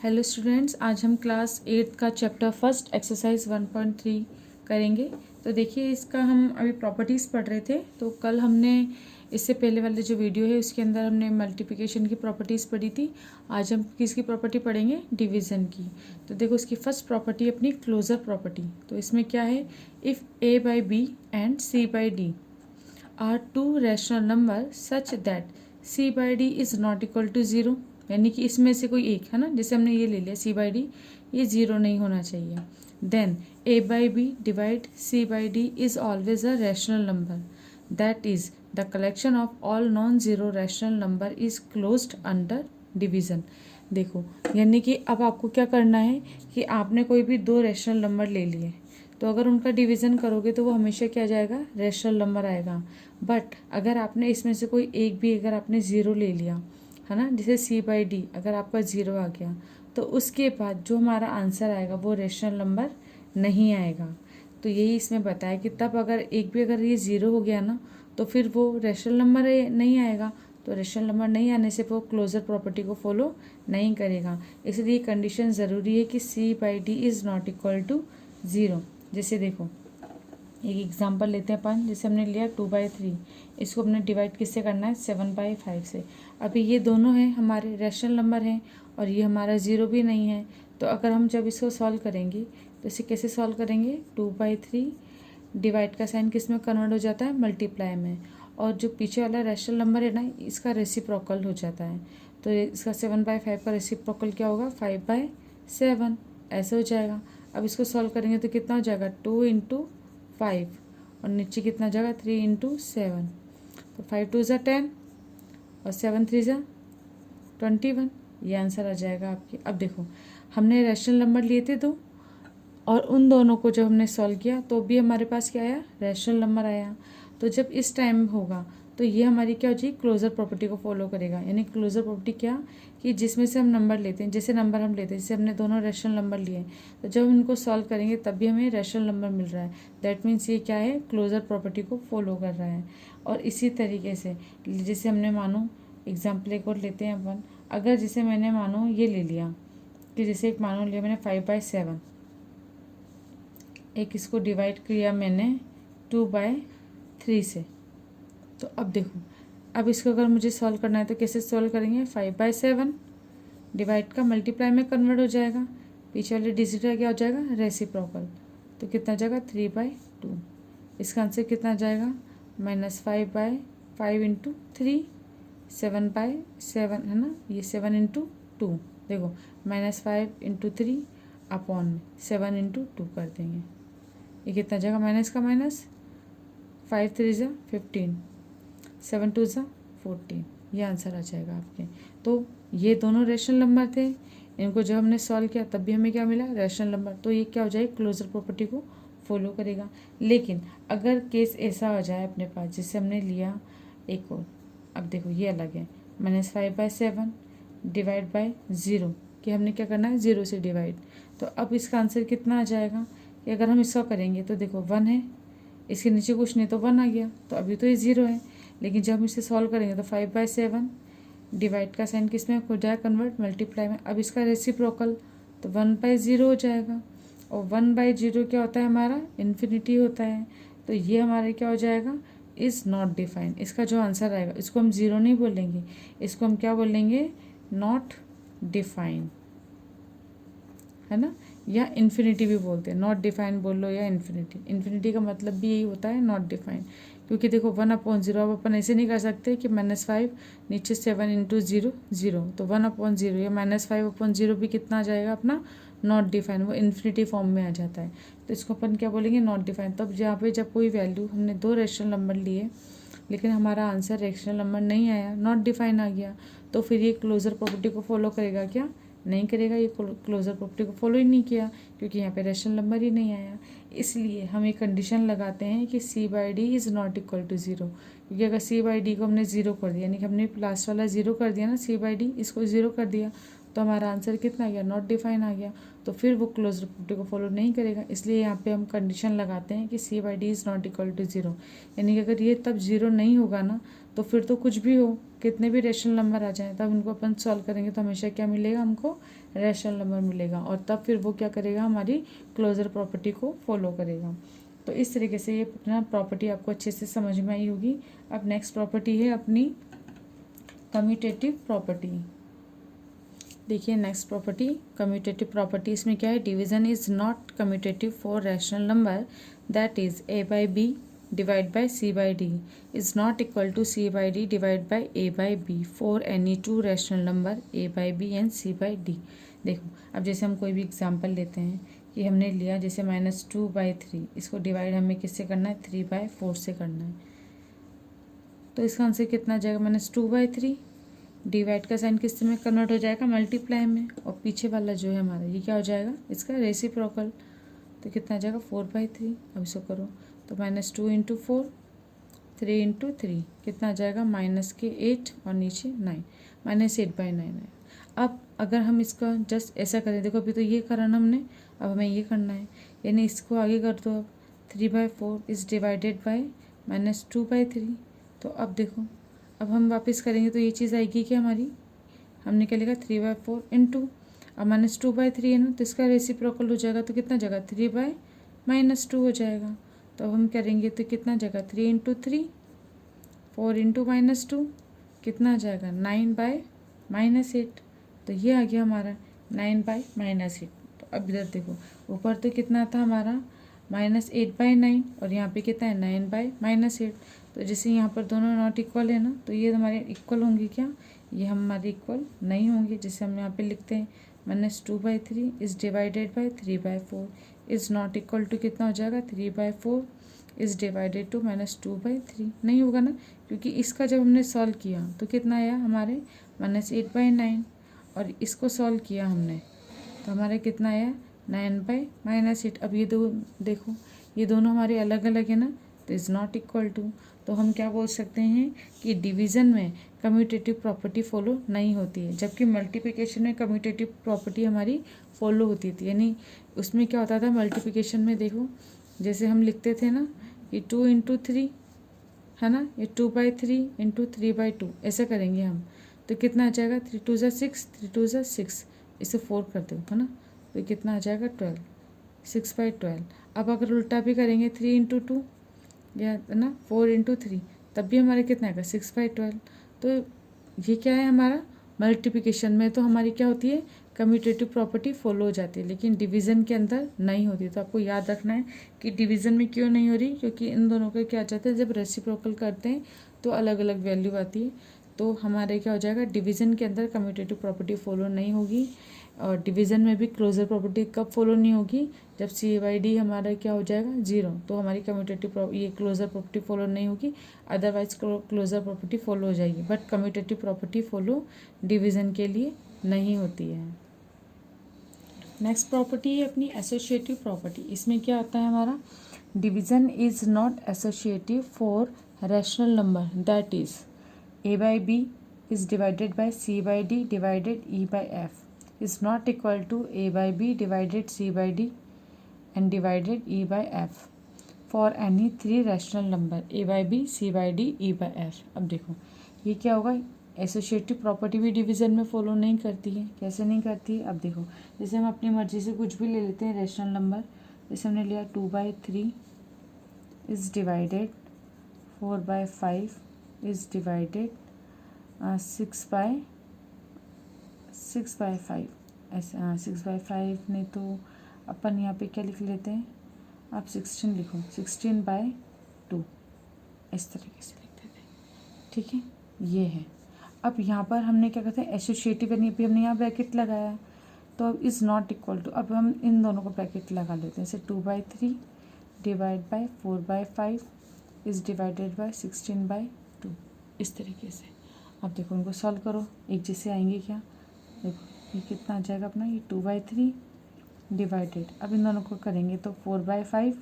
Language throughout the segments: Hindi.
हेलो स्टूडेंट्स, आज हम क्लास 8 का चैप्टर फर्स्ट एक्सरसाइज 1.3 करेंगे। तो देखिए, इसका हम अभी प्रॉपर्टीज़ पढ़ रहे थे। तो कल हमने इससे पहले वाले जो वीडियो है उसके अंदर हमने मल्टीप्लिकेशन की प्रॉपर्टीज़ पढ़ी थी। आज हम किसकी प्रॉपर्टी पढ़ेंगे? डिवीज़न की। तो देखो, इसकी फर्स्ट प्रॉपर्टी अपनी क्लोजर प्रॉपर्टी। तो इसमें क्या है? If a by B and c by D are two rational number such that c by D is not equal to zero, यानी कि इसमें से कोई एक है ना, जैसे हमने ये ले लिया c बाई डी, ये ज़ीरो नहीं होना चाहिए। Then a by B divide c by D is always a rational number, that is the collection of all non zero rational number is closed under division. देखो, यानी कि अब आपको क्या करना है कि आपने कोई भी दो रैशनल नंबर ले लिए, तो अगर उनका डिवीज़न करोगे तो वो हमेशा क्या जाएगा? रैशनल नंबर आएगा। बट अगर आपने इसमें से कोई एक भी अगर आपने ज़ीरो ले लिया है ना, जैसे c बाई डी अगर आपका ज़ीरो आ गया, तो उसके बाद जो हमारा आंसर आएगा वो रैशनल नंबर नहीं आएगा। तो यही इसमें बताया कि तब अगर एक भी अगर ये ज़ीरो हो गया ना, तो फिर वो रैशनल नंबर नहीं आएगा। तो रैशनल नंबर नहीं आने से वो क्लोजर प्रॉपर्टी को फॉलो नहीं करेगा। इसलिए कंडीशन ज़रूरी है कि c by D is not equal to zero. जैसे देखो, एक एग्जांपल लेते हैं अपन। जैसे हमने लिया 2/3, इसको हमने डिवाइड किससे करना है? 7/5 से। अभी ये दोनों हैं हमारे रैशनल नंबर हैं और ये हमारा ज़ीरो भी नहीं है। तो अगर हम जब इसको सॉल्व करेंगे तो इसे कैसे सॉल्व करेंगे? 2/3 डिवाइड का साइन किस में कन्वर्ट हो जाता है? मल्टीप्लाई में। और जो पीछे वाला रैशनल नंबर है ना, इसका रेसिप्रोकल हो जाता है। तो इसका 7/5 का रेसिप्रोकल क्या होगा? 5/7 ऐसे हो जाएगा। अब इसको सॉल्व करेंगे तो कितना हो जाएगा? 2 इंटू 5 और नीचे कितना जाएगा? 3 इंटू 7। तो 5 2 ज़ा 10 और 7 3 ज़ा 21। ये आंसर आ जाएगा आपके। अब देखो, हमने रैशनल नंबर लिए थे दो, और उन दोनों को जब हमने सॉल्व किया तो भी हमारे पास क्या आया? रैशनल नंबर आया। तो जब इस टाइम होगा तो ये हमारी क्या हो जाएगी? क्लोजर प्रॉपर्टी को फॉलो करेगा। यानी क्लोजर प्रॉपर्टी क्या? कि जिसमें से हम नंबर लेते हैं, जैसे नंबर हम लेते हैं, जैसे हमने दोनों रैशनल नंबर लिए, तो जब हम इनको सॉल्व करेंगे तब भी हमें रैशनल नंबर मिल रहा है। दैट मीन्स ये क्या है? क्लोजर प्रॉपर्टी को फॉलो कर रहा है। और इसी तरीके से जैसे हमने मानो एग्जाम्पल एक और लेते हैं अपन। अगर जैसे मैंने मानो ये ले लिया कि जैसे एक मानो लिया मैंने 5/7, एक इसको डिवाइड किया मैंने 2/3 से। तो अब देखो, अब इसको अगर मुझे सॉल्व करना है तो कैसे सॉल्व करेंगे? 5/7 डिवाइड का मल्टीप्लाई में कन्वर्ट हो जाएगा। पीछे वाले डिजिट का क्या हो जाएगा? रेसिप्रोकल। तो कितना जाएगा? 3/2। इसका आंसर कितना जाएगा? -5/5 इंटू 3, 7/7 है ना, ये 7 इंटू 2। देखो, -5 इंटू 3 अपॉन 7 इंटू 2 कर देंगे। ये कितना जाएगा? माइनस का माइनस, 5 3 ज़ा 15, 7 2 ज़ा 14। ये आंसर आ जाएगा आपके। तो ये दोनों रैशनल नंबर थे, इनको जब हमने सॉल्व किया तब भी हमें क्या मिला? Rational number. तो ये क्या हो जाएगा? क्लोजर प्रॉपर्टी को फॉलो करेगा। लेकिन अगर केस ऐसा आ जाए अपने पास, जिससे हमने लिया एक और, अब देखो ये अलग है, -5/7 डिवाइड बाय 0, कि हमने क्या करना है? 0 से डिवाइड। तो अब इसका आंसर कितना आ जाएगा? कि अगर हम इसका करेंगे तो देखो 1 है, इसके नीचे कुछ नहीं तो 1 आ गया, तो अभी तो ये 0 है। लेकिन जब हम इसे सॉल्व करेंगे तो 5/7 डिवाइड का साइन किस में हो जाएगा? कन्वर्ट मल्टीप्लाई में। अब इसका रेसिप्रोकल, तो 1/0 हो जाएगा। और 1/0 क्या होता है हमारा? इन्फिनिटी होता है। तो ये हमारे क्या हो जाएगा? Is not define. इसका जो आंसर आएगा, इसको हम 0 नहीं बोलेंगे, इसको हम क्या बोलेंगे? नॉट डिफाइन, है ना, या इन्फिनिटी भी बोलते हैं। नॉट डिफाइन बोल लो या इन्फिनिटी। इन्फिनिटी का मतलब भी यही होता है, नॉट डिफाइन। क्योंकि देखो 1/0 अब अपन ऐसे नहीं कर सकते कि -5 नीचे 7 इंटू 0 0, तो 1/0 या -5/0 भी कितना आ जाएगा अपना? Not define. वो इन्फिनिटी फॉर्म में आ जाता है। तो इसको अपन क्या बोलेंगे? Not define. तब जहाँ पे जब कोई वैल्यू, हमने दो रैशनल नंबर लिए लेकिन हमारा आंसर रैशनल नंबर नहीं आया, नॉट डिफाइन आ गया, तो फिर ये क्लोजर प्रॉपर्टी को फॉलो करेगा क्या? नहीं करेगा। ये क्लोजर प्रॉपर्टी को फॉलो ही नहीं किया, क्योंकि यहाँ पे रैशनल नंबर ही नहीं आया। इसलिए हम एक कंडीशन लगाते हैं कि c by D is not equal to 0। क्योंकि अगर c बाई डी को हमने 0 कर दिया, यानी कि हमने लास्ट वाला 0 कर दिया ना, c बाई डी इसको 0 कर दिया, तो हमारा आंसर कितना आ गया, नॉट डिफाइन आ गया। तो फिर वो क्लोजर प्रॉपर्टी को फॉलो नहीं करेगा। इसलिए यहाँ पे हम कंडीशन लगाते हैं कि C/D is not equal to 0, यानी कि अगर ये तब 0 नहीं होगा ना, तो फिर तो कुछ भी हो, कितने भी रेशनल नंबर आ जाएं, तब उनको अपन सॉल्व करेंगे तो हमेशा क्या मिलेगा, हमको रेशनल नंबर मिलेगा। और तब फिर वो क्या करेगा, हमारी क्लोजर प्रॉपर्टी को फॉलो करेगा। तो इस तरीके से ये अपना प्रॉपर्टी आपको अच्छे से समझ में आई होगी। अब नेक्स्ट प्रॉपर्टी है अपनी कम्यूटेटिव प्रॉपर्टी। देखिए नेक्स्ट प्रॉपर्टी कम्यूटेटिव प्रॉपर्टी, इसमें क्या है, division is not commutative for rational number that is A/B divide by C/D is not equal to C/D divide by A/B for any two rational number A/B and C/D। देखो अब जैसे हम कोई भी एग्जांपल लेते हैं कि हमने लिया जैसे -2/3, इसको डिवाइड हमें किससे करना है, 3/4 से करना है। तो इसका आंसर कितना आ जाएगा, -2/3, डिवाइड का साइन किस में कन्वर्ट हो जाएगा, मल्टीप्लाई में, और पीछे वाला जो है हमारा ये क्या हो जाएगा, इसका रेसिप्रोकल। तो कितना आ जाएगा, 4/3। अब इसको करो तो -2 × 4, 3 × 3 कितना आ जाएगा, -8 और नीचे 9, -8/9 है। अब अगर हम इसका जस्ट ऐसा करें, देखो अभी तो ये करा ना हमने, अब हमें ये करना है, यानी इसको आगे कर दो। अब 3/4 इज़ डिवाइडेड बाय -2/3। तो अब देखो अब हम वापस करेंगे तो ये चीज़ आएगी क्या हमारी, हमने क्या लिखा, 3/4 इंटू, अब -2/3 है ना, तो इसका रेसिप्रोकल हो जाएगा, तो कितना जगह 3/-2 हो जाएगा। तो अब हम करेंगे तो कितना जगह 3 × 3, 4 × -2 कितना आ जाएगा, 9/-8। तो ये आ गया हमारा 9/-8। तो अब इधर देखो ऊपर तो कितना था हमारा -8/9 और यहाँ पे कितना है 9/-8। तो जैसे यहाँ पर दोनों नॉट इक्वल है ना, तो ये हमारे इक्वल होंगे क्या, ये हमारे इक्वल नहीं होंगे। जैसे हम यहाँ पे लिखते हैं -2/3 is divided by 3/4 is not equal to कितना हो जाएगा, 3/4 इज़ डिवाइडेड टू -2/3, नहीं होगा ना, क्योंकि इसका जब हमने सॉल्व किया तो कितना आया हमारे -8/9, और इसको सॉल्व किया हमने तो हमारा कितना आया 9/-8। अब ये दो देखो ये दोनों हमारे अलग अलग है ना, तो इज़ नॉट इक्वल टू। तो हम क्या बोल सकते हैं कि डिवीज़न में कम्यूटेटिव प्रॉपर्टी फॉलो नहीं होती है, जबकि मल्टीप्लिकेशन में कम्यूटेटिव प्रॉपर्टी हमारी फॉलो होती थी। यानी उसमें क्या होता था, मल्टीप्लिकेशन में देखो जैसे हम लिखते थे ना कि 2 × 3 है ना, ये 2/3 × 3/2 ऐसा करेंगे हम, तो कितना आ जाएगा, 3 × 2 = 6, 3 × 2 = 6, इसे 4 कर दो है ना, तो कितना आ जाएगा 12, 6/12। अब अगर उल्टा भी करेंगे 3 × 2 या है ना 4 × 3, तब भी हमारे कितना आएगा 6/12। तो ये क्या है हमारा मल्टीप्लिकेशन में तो हमारी क्या होती है, कम्यूटेटिव प्रॉपर्टी फॉलो हो जाती है, लेकिन डिवीज़न के अंदर नहीं होती। तो आपको याद रखना है कि डिवीज़न में क्यों नहीं हो रही, क्योंकि इन दोनों का क्या जाता है, जब रेसिप्रोकल करते हैं तो अलग अलग वैल्यू आती है। तो हमारे क्या हो जाएगा, डिवीज़न के अंदर कम्यूटेटिव प्रॉपर्टी फॉलो नहीं होगी। और डिवीज़न में भी क्लोजर प्रॉपर्टी कब फॉलो नहीं होगी, जब C/D हमारा क्या हो जाएगा 0, तो हमारी कम्यूटेटिव ये क्लोजर प्रॉपर्टी फॉलो नहीं होगी। अदरवाइज क्लोजर प्रॉपर्टी फॉलो हो जाएगी, but commutative property follow division के लिए नहीं होती है। नेक्स्ट प्रॉपर्टी है अपनी एसोसिएटिव प्रॉपर्टी। इसमें क्या आता है हमारा, division is not associative for rational number that is A/B is divided bye C/D divided E/F is not equal to A/B divided C/D and divided E/F for any 3 rational number A/B C/D E/F। अब देखो ये क्या होगा, एसोसिएटिव प्रॉपर्टी भी डिवीज़न में फॉलो नहीं करती है। कैसे नहीं करती है, अब देखो जैसे हम अपनी मर्जी से कुछ भी ले लेते हैं रैशनल नंबर, जैसे हमने लिया 2/3 इज़ डिवाइडेड 4/5 इज़ डिवाइडेड 6/5 ऐसे, 6/5 नहीं तो अपन यहाँ पे क्या लिख लेते हैं, आप 16 लिखो, 16/2 इस तरीके से लिख देते हैं, ठीक है, ये है। अब यहाँ पर हमने क्या कहते हैं एसोसिएटिव, यानी भी हमने यहाँ ब्रैकेट लगाया, तो अब इज़ नॉट इक्वल टू, अब हम इन दोनों को ब्रैकेट लगा लेते हैं, जैसे 2/3 divide by 4/5 is divided bye 16/2 इस तरीके से। अब देखो उनको सॉल्व करो, एक जैसे आएंगे क्या, देखो ये कितना आ जाएगा अपना, ये 2/3 डिवाइडेड, अब इन दोनों को करेंगे तो 4/5,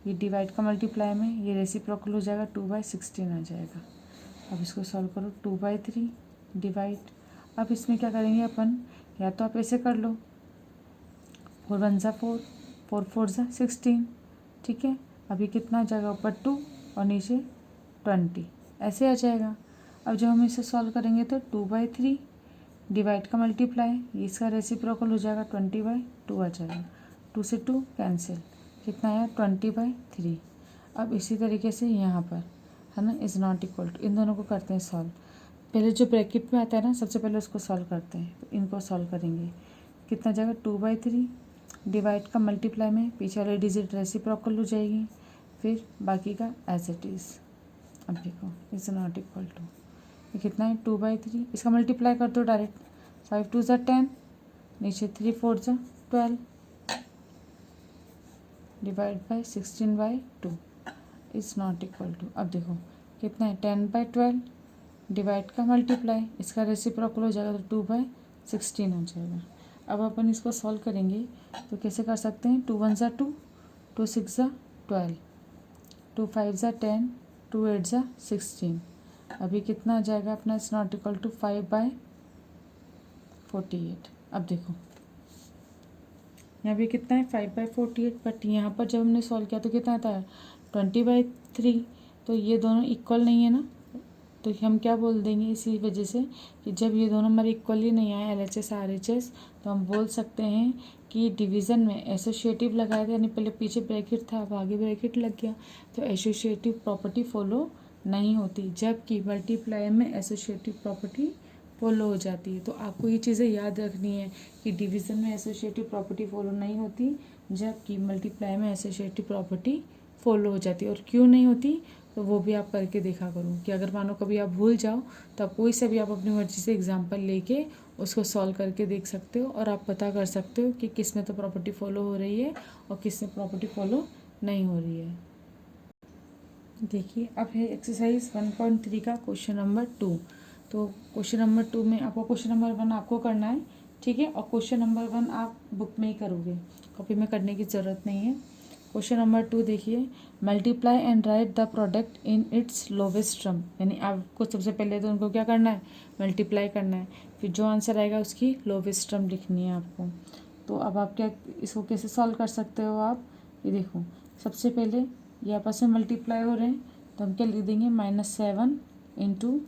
ये डिवाइड का मल्टीप्लाई में ये रेसिप्रोकल हो जाएगा, 2/16 आ जाएगा। अब इसको सॉल्व करो, 2/3 डिवाइड, अब इसमें क्या करेंगे अपन या तो आप ऐसे कर लो 4 1 ज़ा 4, 4 4 ज़ा 16, ठीक है। अभी कितना आ जाएगा, ऊपर 2 और नीचे 20, ऐसे आ जाएगा। अब जब हम इसे सॉल्व करेंगे तो 2/3 डिवाइड का मल्टीप्लाई, ये इसका रेसिप्रोकल हो जाएगा 20/2 आ जाएगा। 2 से 2 कैंसिल, कितना आया 20/3। अब इसी तरीके से यहाँ पर है ना, इज़ नॉट इक्वल टू, इन दोनों को करते हैं सॉल्व। पहले जो ब्रैकेट में आता है ना, सबसे पहले उसको सॉल्व करते हैं। तो इनको सॉल्व करेंगे, कितना जाएगा 2/3 डिवाइड का मल्टीप्लाई में पीछे वाली डिजिट रेसिप्रोकल हो जाएगी, फिर बाकी का एज इट इज़। अब देखो इज़ नॉट इक्वल टू, ये कितना है 2/3, इसका मल्टीप्लाई कर दो डायरेक्ट, 5 2 ज़ा 10, नीचे 3 4 ज़ा 12 divide by 16/2 is not equal to. अब देखो कितना है 10/12 डिवाइड का मल्टीप्लाई, इसका रेसिप्रोकल हो जाएगा तो 2/16 हो जाएगा। अब अपन इसको सॉल्व करेंगे तो कैसे कर सकते हैं, 2 1 ज़ा 2, 2 6 ज़ा 12, 2 5 ज़ा 10, 2 8 ज़ा 16। अभी कितना आ जाएगा अपना, इट्स नॉट इक्वल टू 5/48। अब देखो यहाँ भी कितना है 5/48, बट यहाँ पर जब हमने सॉल्व किया तो कितना आता है 20/3। तो ये दोनों इक्वल नहीं है ना, तो हम क्या बोल देंगे इसी वजह से कि जब ये दोनों हमारे इक्वली नहीं आए LHS RHS, तो हम बोल सकते हैं कि डिवीज़न में एसोसिएटिव लगाया था, यानी पहले पीछे ब्रैकेट था अब आगे ब्रैकेट लग गया, तो एसोसिएटिव प्रॉपर्टी फॉलो नहीं होती, जबकि मल्टीप्लाई में एसोसिएटिव प्रॉपर्टी फॉलो हो जाती है। तो आपको ये चीज़ें याद रखनी है कि डिवीज़न में एसोसिएटिव प्रॉपर्टी फॉलो नहीं होती, जबकि मल्टीप्लाई में एसोसिएटिव प्रॉपर्टी फॉलो हो जाती है। और क्यों नहीं होती तो वो भी आप करके देखा करो, कि अगर मानो कभी आप भूल जाओ तो आप कोई से भी आप अपनी मर्जी से एग्जांपल लेके उसको सॉल्व करके देख सकते हो, और आप पता कर सकते हो कि किस में तो प्रॉपर्टी फॉलो हो रही है और किस में प्रॉपर्टी फॉलो नहीं हो रही है। देखिए अब है एक्सरसाइज 1.3 का क्वेश्चन नंबर 2। तो क्वेश्चन नंबर 2 में आपको क्वेश्चन नंबर 1 आपको करना है, ठीक है, और क्वेश्चन नंबर 1 आप बुक में ही करोगे, कॉपी में करने की ज़रूरत नहीं है। क्वेश्चन नंबर 2 देखिए, multiply and right the product in its lowest term, यानी आपको सबसे पहले तो उनको क्या करना है, मल्टीप्लाई करना है, फिर जो आंसर आएगा उसकी लोवेस्ट टर्म लिखनी है आपको। तो अब आप क्या इसको कैसे सॉल्व कर सकते हो आप, ये देखो सबसे पहले ये आपस में मल्टीप्लाई हो रहे हैं, तो हम क्या लिख देंगे -7 इंटू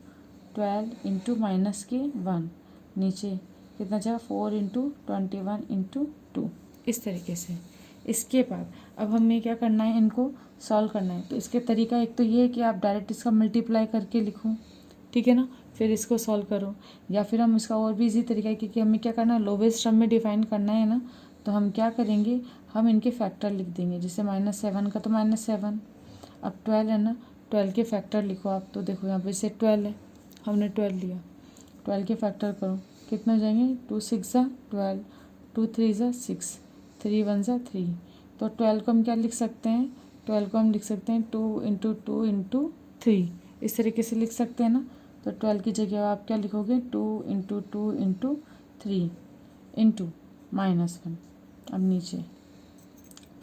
12 इंटू -1, नीचे कितना जाएगा 4 इंटू 21 इंटू 2, इस तरीके से। इसके बाद अब हमें क्या करना है, इनको सॉल्व करना है। तो इसके तरीका एक तो ये है कि आप डायरेक्ट इसका मल्टीप्लाई करके लिखो, ठीक है ना, फिर इसको सॉल्व करो, या फिर हम इसका और भी इजी तरीका है, क्योंकि हमें क्या करना है लोवेस्ट टर्म में डिफाइन करना है ना, तो हम क्या करेंगे, हम इनके फैक्टर लिख देंगे। जैसे -7 का तो -7, अब 12 है ना, 12 के फैक्टर लिखो आप। तो देखो यहाँ पे से 12 है, हमने 12 लिया, 12 के फैक्टर करो, कितने हो जाएंगे 2 6 ज़ा 12, 2 3 ज़ा 6, 3 1 ज़ा 3। तो 12 को हम क्या लिख सकते हैं, 12 को हम लिख सकते हैं 2 इंटू 2 इंटू 3, इस तरीके से लिख सकते हैं ना। तो 12 की जगह आप क्या लिखोगे 2 इंटू 2 इंटू 3 इंटू -1। अब नीचे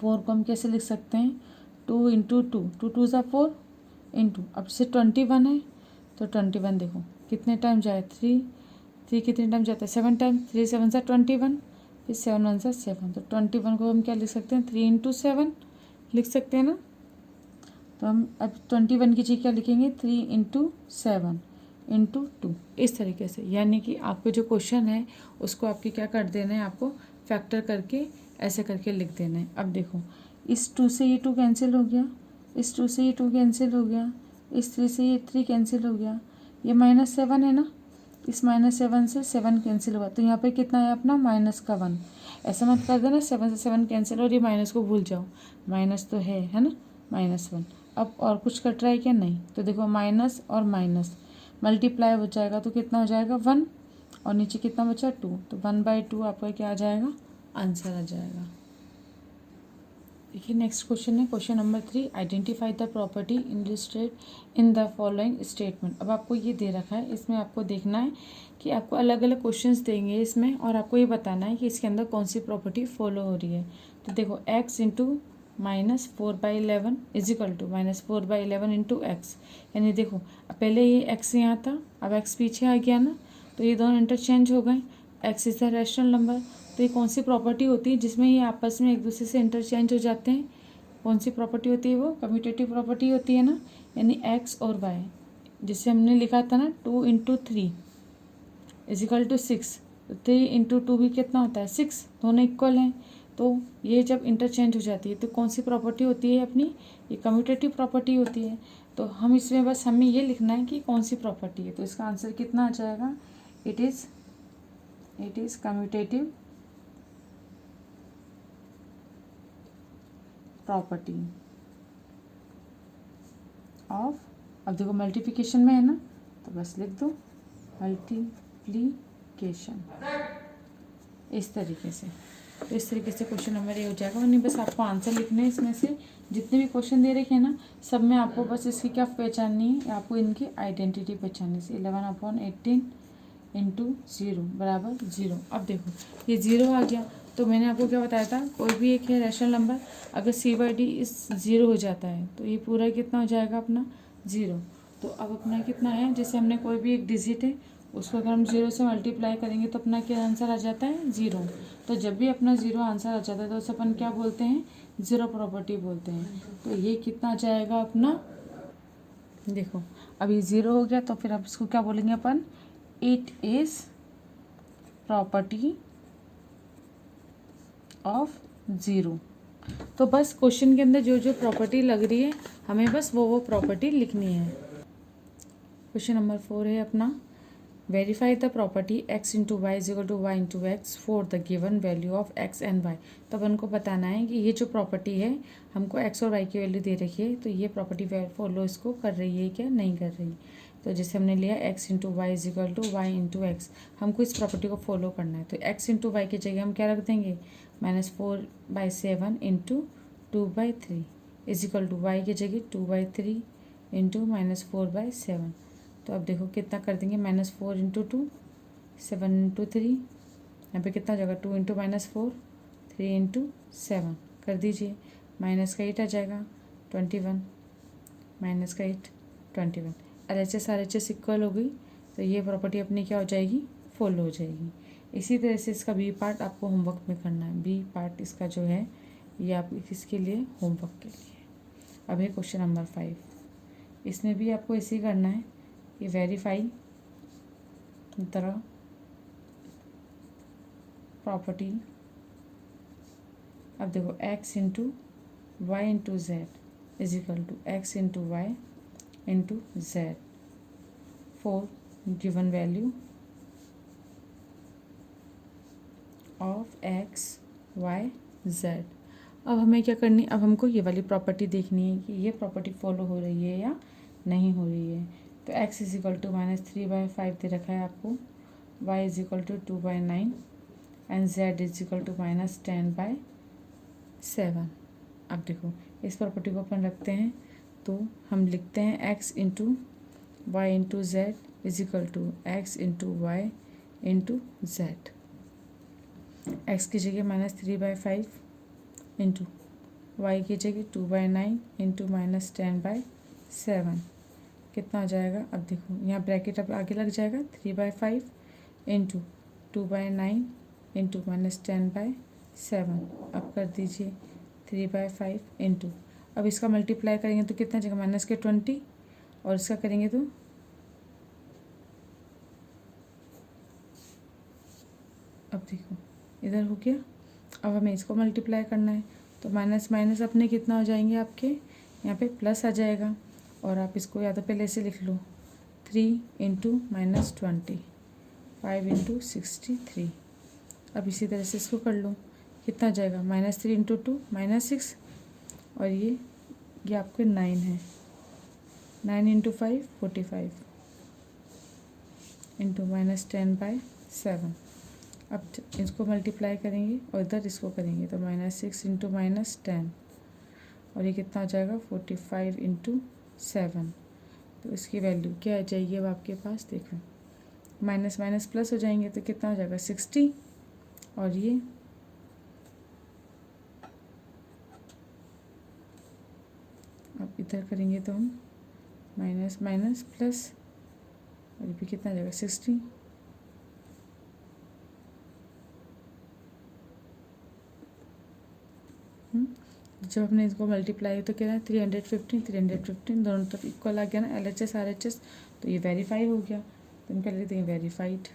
4 को हम कैसे लिख सकते हैं, 2 इंटू 2, 2 2 ज़ा 4 इंटू, अब से 21 है तो 21 देखो कितने टाइम जाए 3, 3 कितने टाइम जाता है 7 टाइम, 3 7 ज़ा 21, फिर 7 1 ज़ा 7। तो 21 को हम क्या लिख सकते हैं 3 इंटू 7 लिख सकते हैं ना। तो हम अब 21 की जगह क्या लिखेंगे 3 इंटू 7 इंटू 2, इस तरीके से। यानी कि आपको जो क्वेश्चन है उसको आपकी क्या कर देना है, आपको फैक्टर करके ऐसे करके लिख देना है। अब देखो इस 2 से ये 2 कैंसिल हो गया, इस 2 से ये 2 कैंसिल हो गया, इस 3 से ये 3 कैंसिल हो गया, ये -7 है ना, इस -7 से 7 कैंसिल हुआ, तो यहाँ पे कितना है अपना -1। ऐसा मत कर देना 7 से 7 कैंसिल और ये माइनस को भूल जाओ, माइनस तो है ना, -1। अब और कुछ कट रहा है क्या, नहीं, तो देखो माइनस और माइनस मल्टीप्लाई हो जाएगा तो कितना हो जाएगा 1, और नीचे कितना बचा 2, तो 1/2 आपका क्या आ जाएगा, आंसर आ जाएगा। देखिए नेक्स्ट क्वेश्चन है question number 3, identify the property illustrate in the following statement. अब आपको ये दे रखा है, इसमें आपको देखना है कि आपको अलग अलग क्वेश्चंस देंगे इसमें, और आपको ये बताना है कि इसके अंदर कौन सी प्रॉपर्टी फॉलो हो रही है। तो देखो x into -4/11 is equal to -4/11 into x, यानी देखो पहले ये x यहाँ था, अब x पीछे आ गया ना, तो ये दोनों इंटरचेंज हो गए, x is the rational number. तो ये कौन सी प्रॉपर्टी होती है जिसमें ये आपस में एक दूसरे से इंटरचेंज हो जाते हैं? कौन सी प्रॉपर्टी होती है? वो कम्यूटेटिव प्रॉपर्टी होती है ना, यानी एक्स और वाई, जिसे हमने लिखा था ना 2 × 3 = 6। 3 × 2 भी कितना होता है? 6। दोनों इक्वल हैं। तो ये जब इंटरचेंज हो जाती है तो कौन सी प्रॉपर्टी होती है अपनी? ये कम्यूटेटिव प्रॉपर्टी होती है। तो हम इसमें बस हमें ये लिखना है कि कौन सी प्रॉपर्टी है। तो इसका आंसर कितना आ जाएगा? It is commutative property of, अब देखो मल्टीप्लिकेशन में है ना, तो बस लिख दो मल्टीप्लिकेशन, इस तरीके से। तो इस तरीके से क्वेश्चन नंबर ये हो जाएगा। नहीं बस आपको आंसर लिखना है इसमें से जितने भी क्वेश्चन दे रखे हैं ना, सब में आपको बस इसकी क्या पहचाननी है? आपको इनकी आइडेंटिटी पहचाननी है। 11/18 × 0 = 0। अब देखो ये 0 आ गया, तो मैंने आपको क्या बताया था, कोई भी एक है रैशनल नंबर, अगर C/D इस 0 हो जाता है तो ये पूरा कितना हो जाएगा अपना? 0। तो अब अपना कितना है, जैसे हमने कोई भी एक डिजिट है उसको अगर हम 0 से मल्टीप्लाई करेंगे तो अपना क्या आंसर आ जाता है? 0। तो जब भी अपना 0 आंसर आ जाता है तो उसे अपन क्या बोलते हैं? ज़ीरो प्रॉपर्टी बोलते हैं। तो ये कितना आ जाएगा अपना? देखो अब ये 0 हो गया, तो फिर अब इसको क्या बोलेंगे अपन? It is property of 0। तो बस क्वेश्चन के अंदर जो जो प्रॉपर्टी लग रही है हमें बस वो प्रॉपर्टी लिखनी है। क्वेश्चन नंबर 4 है अपना, verify the property x × y = y × x for the given value of x and y। तो अपन को बताना है कि ये जो प्रॉपर्टी है हमको x और y की वैल्यू दे रखी है, तो ये प्रॉपर्टी फॉलो इसको कर रही है क्या नहीं कर रही। तो जैसे हमने लिया x × y = y × x, हमको इस प्रॉपर्टी को फॉलो करना है। तो x × y की जगह हम क्या रख देंगे? -4/7 × 2/3 = y की जगह 2/3 × -4/7। तो अब देखो कितना कर देंगे? -4 × 2 7 × 3, यहाँ पे कितना हो जाएगा? 2 × -4 3 × 7 कर दीजिए, माइनस का 8 आ जाएगा 21, माइनस का 8 21। RHS RHS इक्वल हो गई, तो ये प्रॉपर्टी अपनी क्या हो जाएगी? फॉलो हो जाएगी। इसी तरह से इसका बी पार्ट आपको होमवर्क में करना है। बी पार्ट इसका जो है ये आप किसके लिए? होमवर्क के लिए। अब है क्वेश्चन नंबर 5, इसमें भी आपको ऐसे ही करना है कि वेरीफाई द प्रॉपर्टी। अब देखो x × y × z = x × y × z for given value of x y z। अब हमें क्या करनी, अब हमको ये वाली प्रॉपर्टी देखनी है कि ये प्रॉपर्टी फॉलो हो रही है या नहीं हो रही है। तो x = -3/5 दे रखा है आपको, y = 2/9 एंड z = -10/7। अब देखो इस प्रॉपर्टी को अपन रखते हैं, तो हम लिखते हैं x × y × z = x × y × z। x की जगह -3/5 इंटू y की जगह 2/9 इंटू -10/7 कितना हो जाएगा? अब देखो यहाँ ब्रैकेट अब आगे लग जाएगा, 3/5 इंटू 2/9 इंटू -10/7। अब कर दीजिए 3/5 इंटू, अब इसका मल्टीप्लाई करेंगे तो कितना जाएगा? -20, और इसका करेंगे तो अब देखो इधर हो गया। अब हमें इसको मल्टीप्लाई करना है, तो माइनस माइनस अपने कितना हो जाएंगे? आपके यहाँ पे प्लस आ जाएगा, और आप इसको या तो पहले ऐसे लिख लो 3 × -20 5 × 63। अब इसी तरह से इसको कर लो, कितना जाएगा? -3 × 2 -6, और ये आपके 9 है, 9 × 5 45 इंटू -10/7। अब इसको मल्टीप्लाई करेंगे और इधर इसको करेंगे तो -6 इंटू -10, और ये कितना आ जाएगा? 45 × 7। तो इसकी वैल्यू क्या आ जाएगी? अब आपके पास देखो माइनस माइनस प्लस हो जाएंगे तो कितना हो जाएगा? 60, और ये अब इधर करेंगे तो हम माइनस माइनस प्लस, और ये भी कितना आ जाएगा? 60, जब हमने इसको मल्टीप्लाई तो क्या है 315 315 दोनों तरफ इक्वल आ गया ना, LHS RHS, तो ये वेरीफाई हो गया। तो हम कर लेते हैं वेरीफाइड,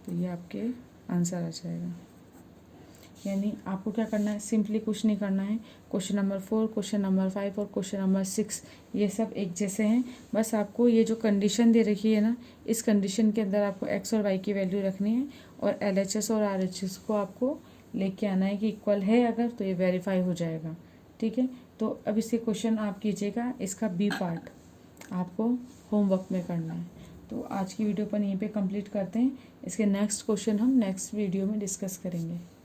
तो ये आपके आंसर आ जाएगा। यानी आपको क्या करना है, सिंपली कुछ नहीं करना है। क्वेश्चन नंबर 4, क्वेश्चन नंबर 5 और क्वेश्चन नंबर 6 ये सब एक जैसे हैं। बस आपको ये जो कंडीशन दे रखी है ना, इस कंडीशन के अंदर आपको x और y की वैल्यू रखनी है और LHS और RHS को आपको लेके आना है कि इक्वल है अगर, तो ये वेरीफाई हो जाएगा। ठीक है, तो अब इसके क्वेश्चन आप कीजिएगा, इसका बी पार्ट आपको होमवर्क में करना है। तो आज की वीडियो अपन यहीं पे कंप्लीट करते हैं। इसके नेक्स्ट क्वेश्चन हम नेक्स्ट वीडियो में डिस्कस करेंगे।